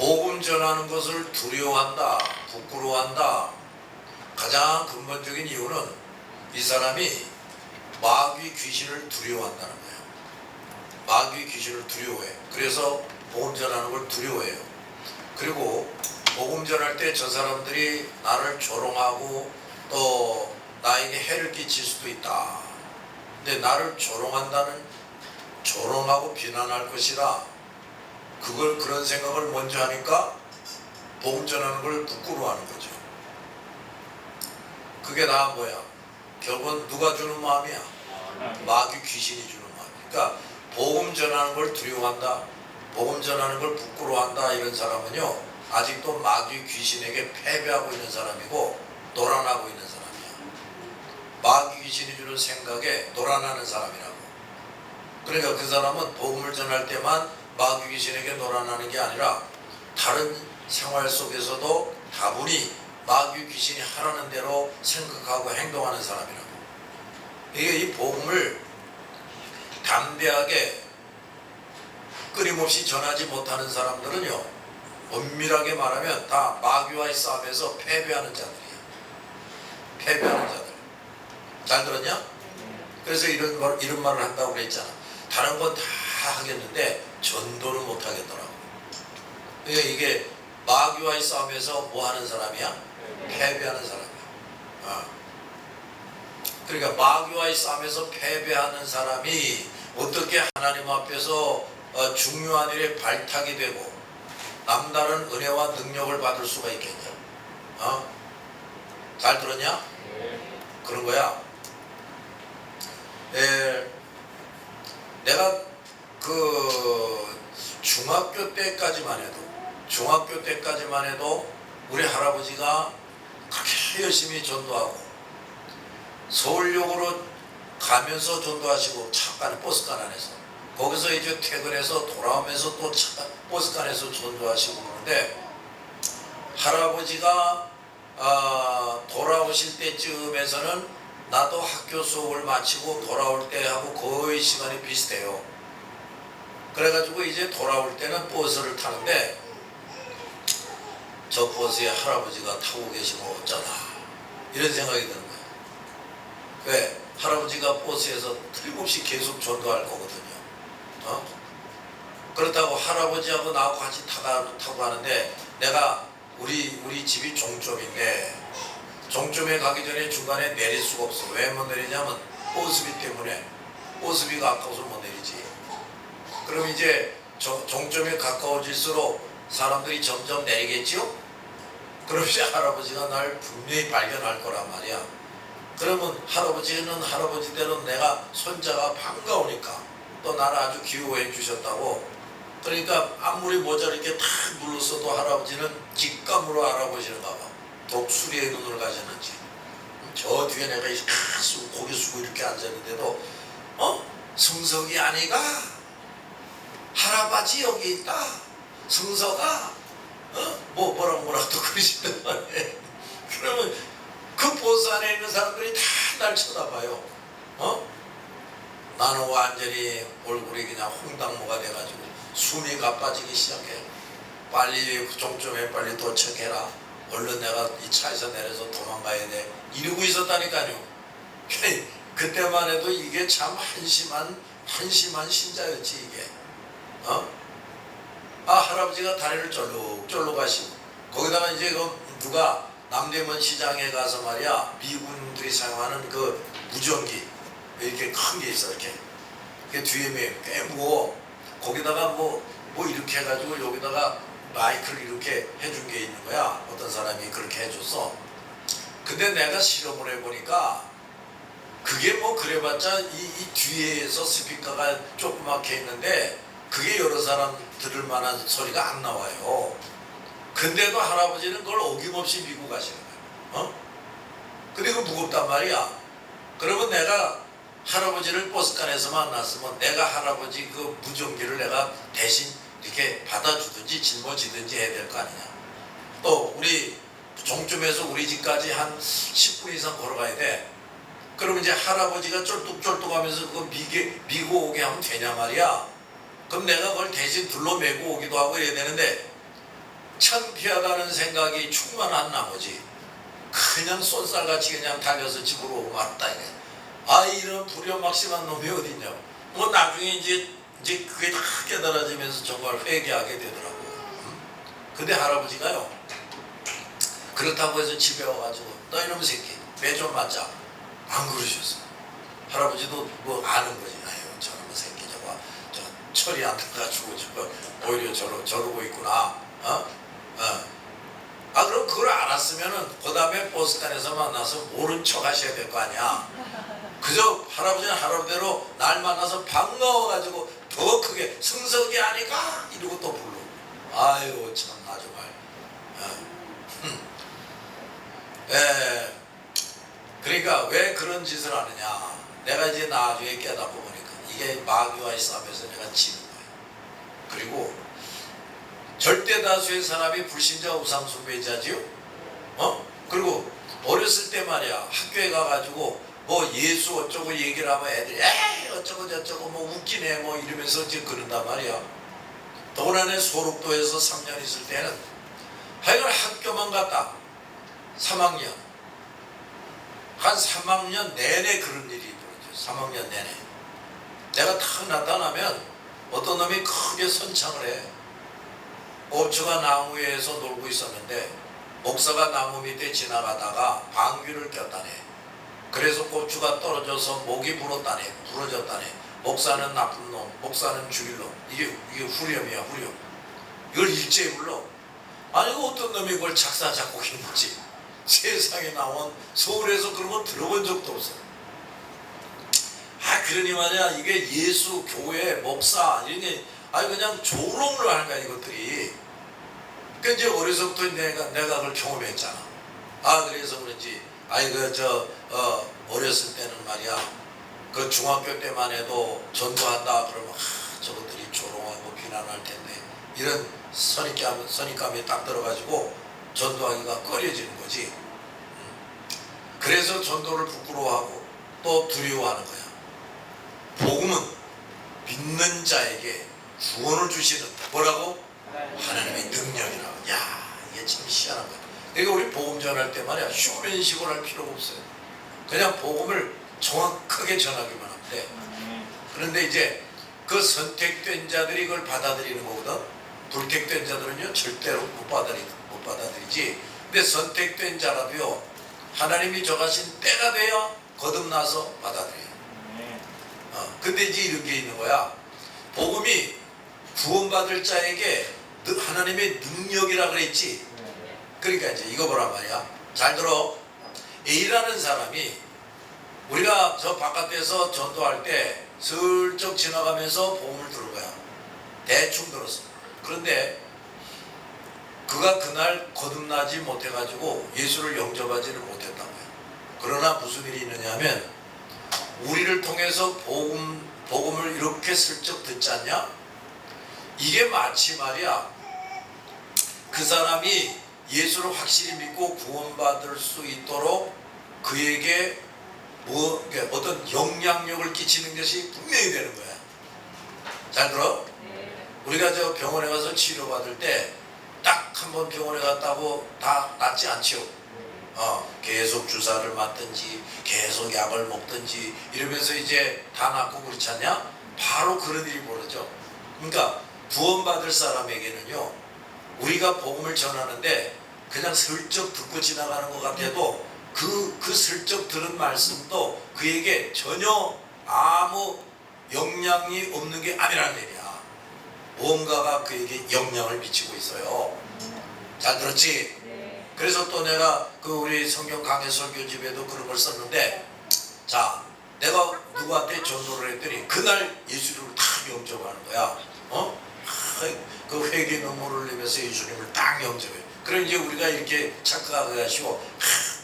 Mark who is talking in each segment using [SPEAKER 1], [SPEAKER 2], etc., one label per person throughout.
[SPEAKER 1] 복음 전하는 것을 두려워한다, 부끄러워한다. 가장 근본적인 이유는 이 사람이 마귀 귀신을 두려워한다는 거예요. 마귀 귀신을 두려워해. 그래서 복음 전하는 걸 두려워해요. 그리고 복음 전할 때 저 사람들이 나를 조롱하고 또 나에게 해를 끼칠 수도 있다. 근데 나를 조롱하고 비난할 것이라 그런 생각을 먼저 하니까 복음 전하는 걸 부끄러워하는 거죠. 그게 다 뭐야? 결국은 누가 주는 마음이야? 마귀 귀신이 주는 마음. 그러니까 복음 전하는 걸 두려워한다, 복음 전하는 걸 부끄러워한다, 이런 사람은요 아직도 마귀 귀신에게 패배하고 있는 사람이고 놀아나고 있는 사람이야. 마귀 귀신이 주는 생각에 놀아나는 사람이라고. 그러니까 그 사람은 복음을 전할 때만 마귀 귀신에게 놀아나는 게 아니라 다른 생활 속에서도 다분히 마귀 귀신이 하라는 대로 생각하고 행동하는 사람이라고. 이게 이 복음을 담대하게 끊임없이 전하지 못하는 사람들은요, 엄밀하게 말하면 다 마귀와의 싸움에서 패배하는 자들이야. 패배하는 자들. 잘 들었냐? 그래서 이런 말을 한다고 그랬잖아. 다른 건 다 하겠는데 전도는 못 하겠더라고. 이게 마귀와의 싸움에서 뭐 하는 사람이야? 패배하는 사람이야. 그러니까 마귀와의 싸움에서 패배하는 사람이 어떻게 하나님 앞에서 중요한 일에 발탁이 되고 남다른 은혜와 능력을 받을 수가 있겠냐? 잘 들었냐? 그런 거야. 내가 중학교 때까지만 해도 우리 할아버지가 그렇게 열심히 전도하고 서울역으로 가면서 전도하시고 버스간 안에서, 거기서 이제 퇴근해서 돌아오면서 또 버스간 안에서 전도하시고 그러는데, 할아버지가 돌아오실 때쯤에서는 나도 학교 수업을 마치고 돌아올 때하고 거의 시간이 비슷해요. 그래가지고 이제 돌아올 때는 버스를 타는데 저 버스에 할아버지가 타고 계시면 어쩌나 이런 생각이 드는 거예요. 왜? 할아버지가 버스에서 틀림없이 계속 전도할 거거든요. 그렇다고 할아버지하고 나하고 같이 타고 가는데, 내가 우리 집이 종점인데 종점에 가기 전에 중간에 내릴 수가 없어. 왜 못 내리냐면 버스비 때문에. 버스비가 아까워서 못 내리지. 그럼 이제 종점에 가까워질수록 사람들이 점점 내리겠죠? 그럼 이제 할아버지가 날 분명히 발견할 거란 말이야. 그러면 할아버지는 할아버지대로 내가 손자가 반가우니까 또 나를 아주 귀여워해 주셨다고. 그러니까 아무리 모자를 이렇게 탁 눌렀어도 할아버지는 직감으로 알아보시는가 봐. 독수리의 눈을 가졌는지. 저 뒤에 내가 고개 숙이고 이렇게 앉았는데도 승석이 아니가? 할아버지 여기 있다. 승석아. 뭐라고 또 그러시단 말이에요. 그러면 그 버스 안에 있는 사람들이 다 날 쳐다봐요. 나는 완전히 얼굴이 그냥 홍당무가 돼가지고 숨이 가빠지기 시작해. 빨리 종점에 빨리 도착해라. 얼른 내가 이 차에서 내려서 도망가야 돼. 이러고 있었다니까요. 그때만 해도 이게 참 한심한 신자였지 이게. 할아버지가 다리를 쫄로 가시고, 거기다가 이제 누가 남대문 시장에 가서 말이야, 미군들이 사용하는 그 무전기 이렇게 큰 게 있어. 이렇게 그 뒤에 꽤 무거워. 거기다가 뭐 이렇게 해가지고 여기다가 마이크를 이렇게 해준 게 있는 거야. 어떤 사람이 그렇게 해줬어. 근데 내가 실험을 해보니까 그게 뭐 그래봤자 이 뒤에서 스피커가 조그맣게 있는데 그게 여러 사람 들을 만한 소리가 안 나와요. 근데도 할아버지는 그걸 어김없이 미고 가시는 거예요. 근데 그 무겁단 말이야. 그러면 내가 할아버지를 버스간에서 만났으면 내가 할아버지 그 무전기를 내가 대신 이렇게 받아주든지 짊어지든지 해야 될 거 아니냐. 또 우리 종점에서 우리 집까지 한 10분 이상 걸어가야 돼. 그러면 이제 할아버지가 쫄뚝쫄뚝하면서 그거 미고 오게 하면 되냐 말이야. 그럼 내가 그걸 대신 둘러매고 오기도 하고 이래야 되는데, 창피하다는 생각이 충만한 나머지 그냥 쏜살같이 그냥 달려서 집으로 오고 말았다 이래. 아, 이런 불효막심한 놈이 어딨냐. 뭐 나중에 이제 그게 다 깨달아지면서 정말 회개하게 되더라고. 근데 할아버지가요, 그렇다고 해서 집에 와가지고 너 이놈 새끼 매 좀 맞자 안 그러셨어. 할아버지도 뭐 아는 거지. 아유, 저놈의 새끼 저 철이 안 들어가지고 오히려 저러고 있구나. 아, 그럼 그걸 알았으면은 그 다음에 버스탄에서 만나서 모른 척 하셔야 될 거 아니야. 그저 할아버지는 할아버지대로 날 만나서 반가워가지고 더 크게 승석이 아니까 이러고 또 불러. 아유, 참나 정말. 그러니까 왜 그런 짓을 하느냐. 내가 이제 나중에 깨닫고 보니까 이게 마귀와의 싸움에서 내가 지는 거예요. 그리고 절대 다수의 사람이 불신자 우상숭배자지요. 그리고 어렸을 때 말이야, 학교에 가가지고 뭐 예수 어쩌고 얘기를 하면 애들이 에이 어쩌고 저쩌고 뭐 웃기네 뭐 이러면서 이제 그런단 말이야. 더구나 소록도에서 3년 있을 때는 하여간 학교만 갔다 3학년 한 3학년 내내 그런 일이 벌어져. 3학년 내내 내가 탁 나타나면 어떤 놈이 크게 선창을 해. 고추가 나무 위에서 놀고 있었는데 목사가 나무 밑에 지나가다가 방귀를 꼈다네. 그래서 고추가 떨어져서 목이 부러졌다네. 목사는 나쁜 놈, 목사는 죽일 놈. 이게 후렴이야, 후렴. 이걸 일제히 불러. 아니, 어떤 놈이 이걸 작사 작곡했는지 세상에 나온 서울에서 그런 거 들어본 적도 없어. 아, 그러니 말이야, 이게 예수, 교회, 목사 이런 게 아니 그냥 조롱을 하는 거야 이것들이. 그러니까 이제 어려서부터 내가 그걸 경험했잖아. 아, 그래서 그런지 어렸을 때는 말이야, 그 중학교 때만 해도 전도한다 그러면 저것들이 조롱하고 비난할 텐데 이런 선입감이 딱 들어가지고 전도하기가 꺼려지는 거지. 그래서 전도를 부끄러워하고 또 두려워하는 거야. 복음은 믿는 자에게 구원을 주시는 뭐라고? 하나님의 능력이라고. 야, 이게 참 희한한 거야. 그러니까 우리 복음 전할 때 말이야, 쇼맨식으로 할 필요가 없어요. 그냥 복음을 정확하게 전하기만 하면 돼. 그런데 이제 그 선택된 자들이 그걸 받아들이는 거거든. 불택된 자들은요 절대로 못 받아들이지. 근데 선택된 자라도요 하나님이 정하신 때가 돼야 거듭나서 받아들여요. 근데 이제 이런 게 있는 거야. 복음이 구원받을 자에게 하나님의 능력이라 그랬지. 그러니까 이제 이거 보란 말이야. 잘 들어. A라는 사람이 우리가 저 바깥에서 전도할 때 슬쩍 지나가면서 복음을 들은 거야. 대충 들었어. 그런데 그가 그날 거듭나지 못해가지고 예수를 영접하지는 못했단 거야. 그러나 무슨 일이 있느냐 하면 우리를 통해서 복음을 이렇게 슬쩍 듣지 않냐? 이게 마치 말이야, 그 사람이 예수를 확실히 믿고 구원받을 수 있도록 그에게 어떤 영향력을 끼치는 것이 분명히 되는 거야. 잘 들어? 우리가 저 병원에 가서 치료받을 때 딱 한 번 병원에 갔다고 다 낫지 않지요. 계속 주사를 맞든지 계속 약을 먹든지 이러면서 이제 다 낫고 그렇지 않냐? 바로 그런 일이 벌어져. 그러니까 구원받을 사람에게는요, 우리가 복음을 전하는데 그냥 슬쩍 듣고 지나가는 것 같아도 그 슬쩍 들은 말씀도 그에게 전혀 아무 영향이 없는 게 아니라는 얘기야. 뭔가가 그에게 영향을 미치고 있어요. 잘 들었지? 그래서 또 내가 그 우리 성경 강해 설교집에도 그런 걸 썼는데, 자, 내가 누구한테 전도를 했더니 그날 예수님을 다 영접하는 거야. 그 회개 눈물을 흘리면서 예수님을 딱 영접해. 그럼 이제 우리가 이렇게 착각하게 하시고,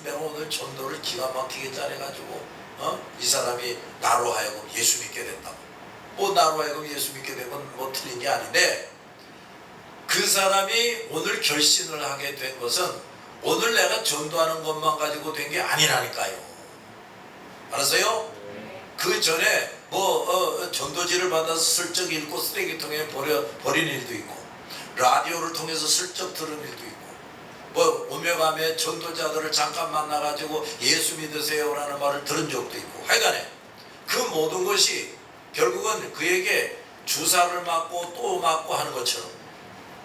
[SPEAKER 1] 내가 오늘 전도를 기가 막히게 잘해가지고 이 사람이 나로 하여금 예수 믿게 됐다고. 뭐 나로 하여금 예수 믿게 되면 뭐 틀린 게 아닌데, 그 사람이 오늘 결심을 하게 된 것은 오늘 내가 전도하는 것만 가지고 된 게 아니라니까요. 알았어요? 그 전에 전도지를 받아서 슬쩍 읽고 쓰레기통에 버린 일도 있고, 라디오를 통해서 슬쩍 들은 일도 있고, 뭐 오메가메 전도자들을 잠깐 만나가지고 예수 믿으세요라는 말을 들은 적도 있고, 하여간에 그 모든 것이 결국은 그에게 주사를 맞고 또 맞고 하는 것처럼,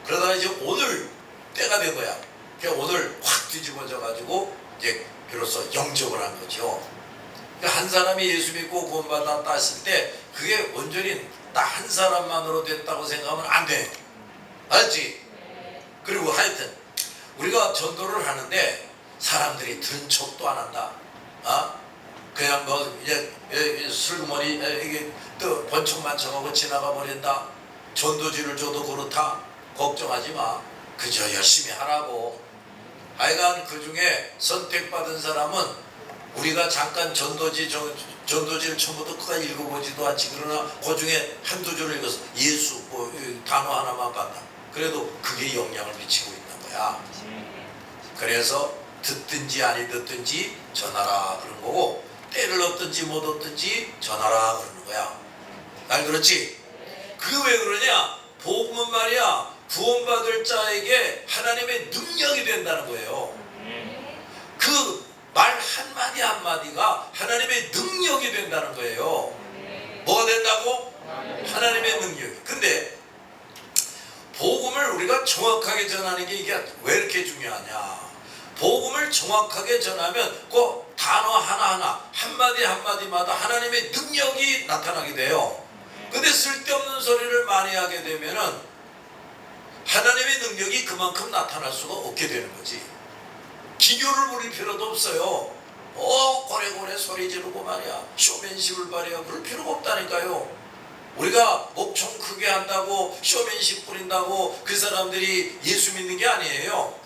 [SPEAKER 1] 그러다가 이제 오늘 때가 된 거야. 그러니까 오늘 확 뒤집어져 가지고 이제 비로소 영접을 한 거죠. 그러니까 한 사람이 예수 믿고 구원받았다 했을 때 그게 온전히 나 한 사람만으로 됐다고 생각하면 안 돼. 알지? 그리고 하여튼 우리가 전도를 하는데 사람들이 들은 척도 안 한다. 그냥 뭐 이제 슬그머니 이게 또 번쩍만쩍하고 지나가 버린다. 전도지를 줘도 그렇다. 걱정하지 마. 그저 열심히 하라고. 하여간 그 중에 선택받은 사람은 우리가 잠깐 전도지를 처음부터 끝까지 읽어보지도 않지. 그러나 그 중에 한두 줄을 읽어서 예수 뭐 단어 하나만 봤다. 그래도 그게 영향을 미치고 있는 거야. 그래서 듣든지 아니 듣든지 전하라 그런 거고, 때를 얻든지 못 얻든지 전하라 그러는 거야. 날 그렇지? 그게 왜 그러냐? 복음은 말이야, 구원받을 자에게 하나님의 능력이 된다는 거예요. 그 말 한마디 한마디가 하나님의 능력이 된다는 거예요. 뭐가 된다고? 하나님의 능력이. 근데 복음을 우리가 정확하게 전하는 게 이게 왜 이렇게 중요하냐? 복음을 정확하게 전하면 그 단어 하나하나 한마디 한마디마다 하나님의 능력이 나타나게 돼요. 근데 쓸데없는 소리를 많이 하게 되면은 하나님의 능력이 그만큼 나타날 수가 없게 되는 거지. 기교를 부릴 필요도 없어요. 고래고래 소리 지르고 말이야 쇼맨십을 발휘하고 그럴 필요가 없다니까요. 우리가 목청 크게 한다고 쇼맨십 부린다고 그 사람들이 예수 믿는 게 아니에요.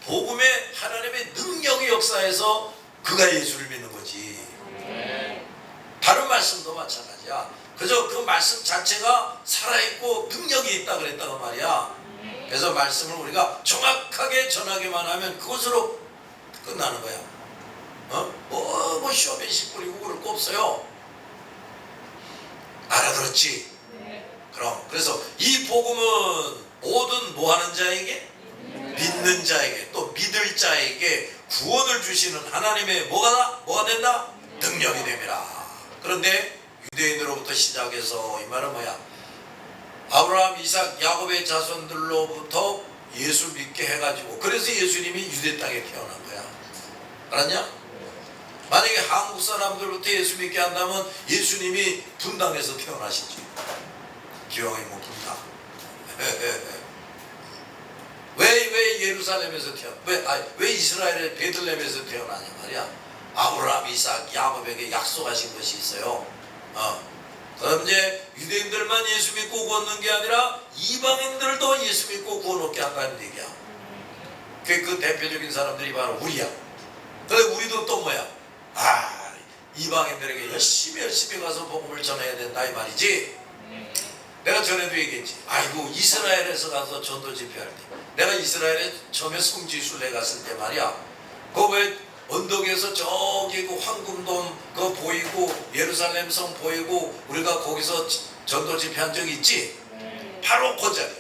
[SPEAKER 1] 복음의 하나님의 능력의 역사에서 그가 예수를 믿는 거지. 다른 말씀도 마찬가지야. 그저 그 말씀 자체가 살아있고 능력이 있다 그랬다고 말이야. 그래서 말씀을 우리가 정확하게 전하기만 하면 그것으로 끝나는 거야. 뭐 쇼맨십 부리고 그럴 거 없어요. 알아들었지? 그럼 그래서 이 복음은 모든 뭐하는 자에게? 믿는 자에게, 또 믿을 자에게 구원을 주시는 하나님의 뭐가 된다? 능력이 됨이라. 그런데 유대인으로부터 시작해서 이 말은 뭐야? 아브라함, 이삭, 야곱의 자손들로부터 예수 믿게 해가지고, 그래서 예수님이 유대 땅에 태어난 거야. 알았냐? 만약에 한국 사람들부터 예수 믿게 한다면 예수님이 분당에서 태어나시지. 기왕이면 분당. 왜 예루살렘에서 왜 이스라엘의 베들레헴에서 태어나냐 말이야. 아브라함, 이삭, 야곱에게 약속하신 것이 있어요. 그럼 이제 유대인들만 예수 믿고 구원 얻는 게 아니라 이방인들도 예수 믿고 구원 얻게 한다는 얘기야. 그 대표적인 사람들이 바로 우리야. 근데 우리도 또 뭐야? 이방인들에게 열심히 가서 복음을 전해야 된다 이 말이지. 내가 전에도 얘기했지. 이스라엘에서 가서 전도 집회할 때, 내가 이스라엘에 처음에 성지순례 갔을 때 말이야, 그 왜 언덕에서 저기 그 황금돔 그 보이고 예루살렘 성 보이고 우리가 거기서 전도 집회한 적 있지? 바로 그 자리.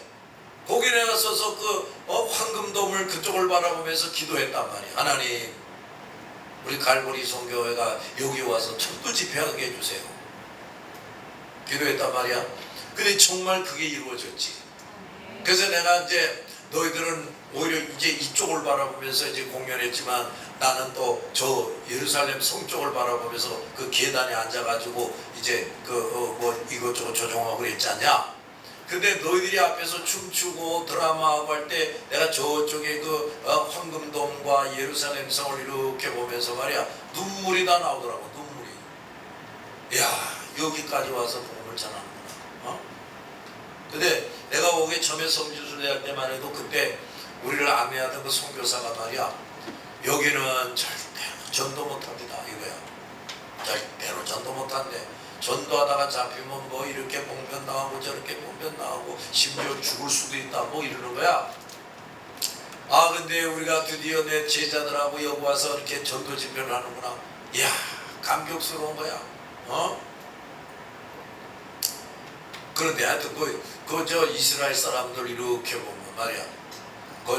[SPEAKER 1] 거기 내가 서서 그 황금돔을 그쪽을 바라보면서 기도했단 말이야. 하나님, 우리 갈보리 성교회가 여기 와서 전도 집회하게 해주세요. 기도했단 말이야. 근데 정말 그게 이루어졌지. 그래서 내가 이제 너희들은 오히려 이제 이쪽을 바라보면서 이제 공연했지만, 나는 또 저 예루살렘 성 쪽을 바라보면서 그 계단에 앉아가지고 이제 뭐 이것저것 조종하고 그랬지 않냐. 근데 너희들이 앞에서 춤추고 드라마하고 할 때 내가 저쪽에 그 황금돔과 예루살렘 성을 이렇게 보면서 말이야, 눈물이 다 나오더라고. 눈물이. 야, 여기까지 와서 복음을 전하는구나. 근데 내가 거기 처음에 성지순례 할 때만 해도 그때 우리를 안내하던 그 선교사가 말이야, 여기는 절대로 전도 못합니다 이거야. 절대로 전도 못한대. 전도하다가 잡히면 뭐 이렇게 봉변당하고 저렇게 봉변당하고 심지어 죽을 수도 있다 뭐 이러는 거야. 근데 우리가 드디어 내 제자들하고 여기 와서 이렇게 전도 집회를 하는구나. 이야, 감격스러운 거야. 그런데 하여튼 저 이스라엘 사람들 이렇게 보면 말이야,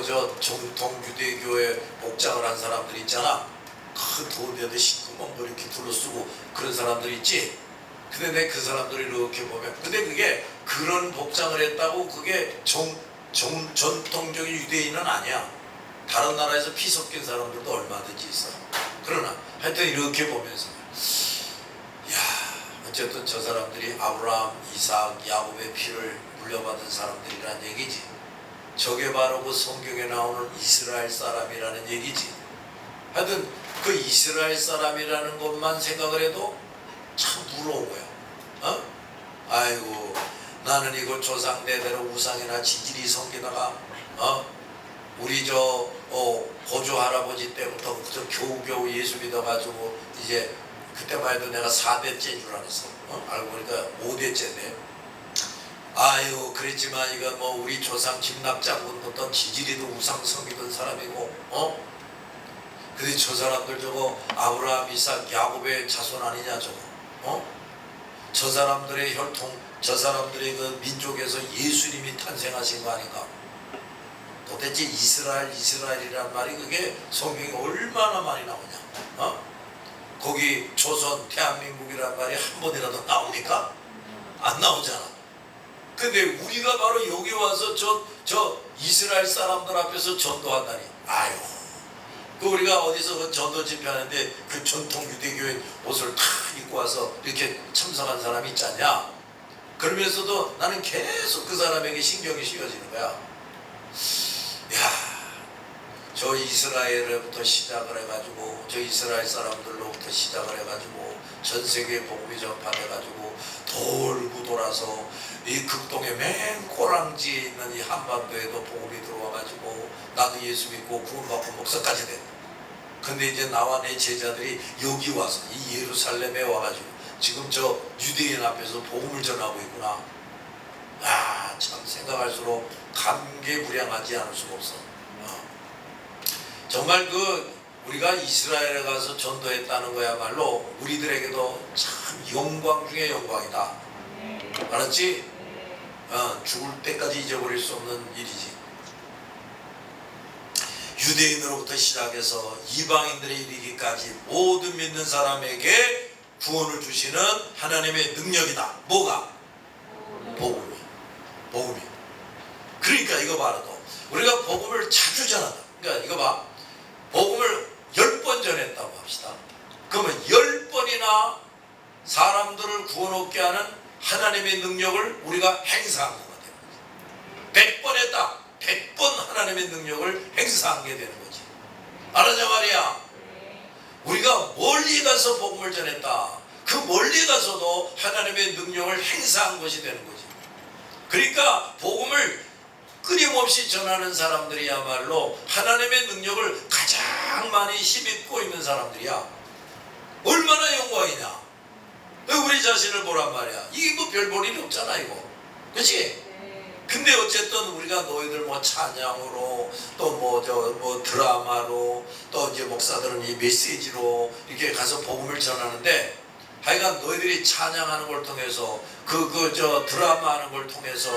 [SPEAKER 1] 저 정통 유대교의 복장을 한 사람들 있잖아. 큰 더운데도 시커먼 거 이렇게 둘러쓰고 그런 사람들 있지. 근데 내 그 사람들 이렇게 보면, 근데 그게 그런 복장을 했다고 그게 전통적인 유대인은 아니야. 다른 나라에서 피 섞인 사람들도 얼마든지 있어. 그러나 하여튼 이렇게 보면서, 야, 어쨌든 저 사람들이 아브라함, 이삭, 야곱의 피를 물려받은 사람들이란 얘기지. 저게 바로 그 성경에 나오는 이스라엘 사람이라는 얘기지. 하여튼 그 이스라엘 사람이라는 것만 생각을 해도 참 부러운 거야. 아이고, 나는 이거 조상 대대로 우상이나 지질이 섬기다가 우리 고조 할아버지 때부터 겨우겨우 예수 믿어가지고 이제 그때만 해도 내가 4대째인 줄 알았어. 알고 보니까 5대째인데. 아유, 그랬지만 이거 뭐 우리 조상 김납장군부터 지질이도 우상 섬기던 사람이고, 근데 저 사람들 저거 아브라함, 이삭, 야곱의 자손 아니냐 저거. 저 사람들의 혈통, 저 사람들의 그 민족에서 예수님이 탄생하신 거 아닌가? 도대체 이스라엘이란 말이 그게 성경에 얼마나 많이 나오냐? 거기 조선, 대한민국이란 말이 한 번이라도 나옵니까? 안 나오잖아. 근데 우리가 바로 여기 와서 저 이스라엘 사람들 앞에서 전도한다니. 아유, 그 우리가 어디서 그 전도 집회하는데 그 전통 유대교의 옷을 다 입고 와서 이렇게 참석한 사람이 있지 않냐? 그러면서도 나는 계속 그 사람에게 신경이 씌워지는 거야. 야, 저 이스라엘부터 시작을 해가지고, 저 이스라엘 사람들로부터 시작을 해가지고 전 세계에 복음이 전파돼가지고 돌고 돌아서 이 극동의 맨 꼬랑지에 있는 이 한반도에도 복음이 들어와가지고 나도 예수 믿고 구원받고 목사까지 됐다. 근데 이제 나와 내 제자들이 여기 와서 이 예루살렘에 와가지고 지금 저 유대인 앞에서 복음을 전하고 있구나. 아, 참 생각할수록 감개무량하지 않을 수가 없어. 정말 우리가 이스라엘에 가서 전도했다는 거야말로 우리들에게도 참 영광 중에 영광이다. 알았지? 죽을 때까지 잊어버릴 수 없는 일이지. 유대인으로부터 시작해서 이방인들에 이르기까지 모든 믿는 사람에게 구원을 주시는 하나님의 능력이다. 뭐가? 복음이. 그러니까 이거 봐라. 우리가 복음을 자주 전한다. 그러니까 이거 봐. 복음을 10번 전했다고 합시다. 그러면 10번이나 사람들을 구원 얻게 하는 하나님의 능력을 우리가 행사한 거가 되는 거지. 100번 했다. 100번 하나님의 능력을 행사하게 되는 거지. 알았냐 말이야. 우리가 멀리 가서 복음을 전했다. 그 멀리 가서도 하나님의 능력을 행사한 것이 되는 거지. 그러니까 복음을 끊임없이 전하는 사람들이야말로 하나님의 능력을 가장 많이 힘입고 있는 사람들이야. 얼마나 영광이냐. 우리 자신을 보란 말이야. 이게 뭐 별 볼 일이 없잖아 이거. 그치? 근데 어쨌든 우리가 너희들 뭐 찬양으로 또 뭐 드라마로 또 이제 목사들은 이 메시지로 이렇게 가서 복음을 전하는데, 하여간 너희들이 찬양하는 걸 통해서 저 드라마 하는 걸 통해서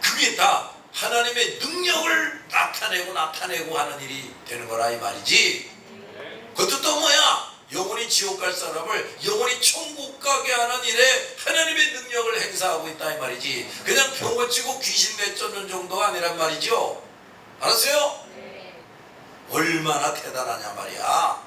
[SPEAKER 1] 그게 다 하나님의 능력을 나타내고 하는 일이 되는 거라 이 말이지. 그것도 또 뭐야? 영원히 지옥 갈 사람을 영원히 천국 가게 하는 일에 하나님의 능력을 행사하고 있다 이 말이지. 그냥 병 고치고 귀신 내쫓는 정도가 아니란 말이죠. 알았어요? 얼마나 대단하냐 말이야.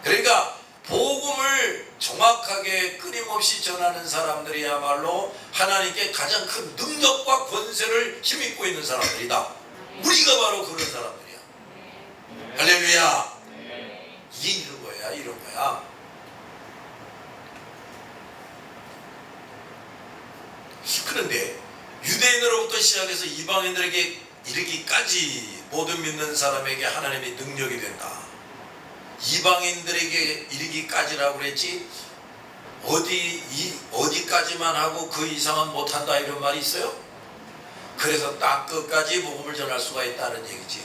[SPEAKER 1] 그러니까 복음을 정확하게 끊임없이 전하는 사람들이야말로 하나님께 가장 큰 능력과 권세를 힘입고 있는 사람들이다. 우리가 바로 그런 사람들이야. 할렐루야. 이게 이런 거야. 그런데 유대인으로부터 시작해서 이방인들에게 이르기까지 모든 믿는 사람에게 하나님의 능력이 된다. 이방인들에게 이르기까지라고 그랬지, 어디까지만 하고 그 이상은 못한다 이런 말이 있어요? 그래서 딱 끝까지 복음을 전할 수가 있다는 얘기지.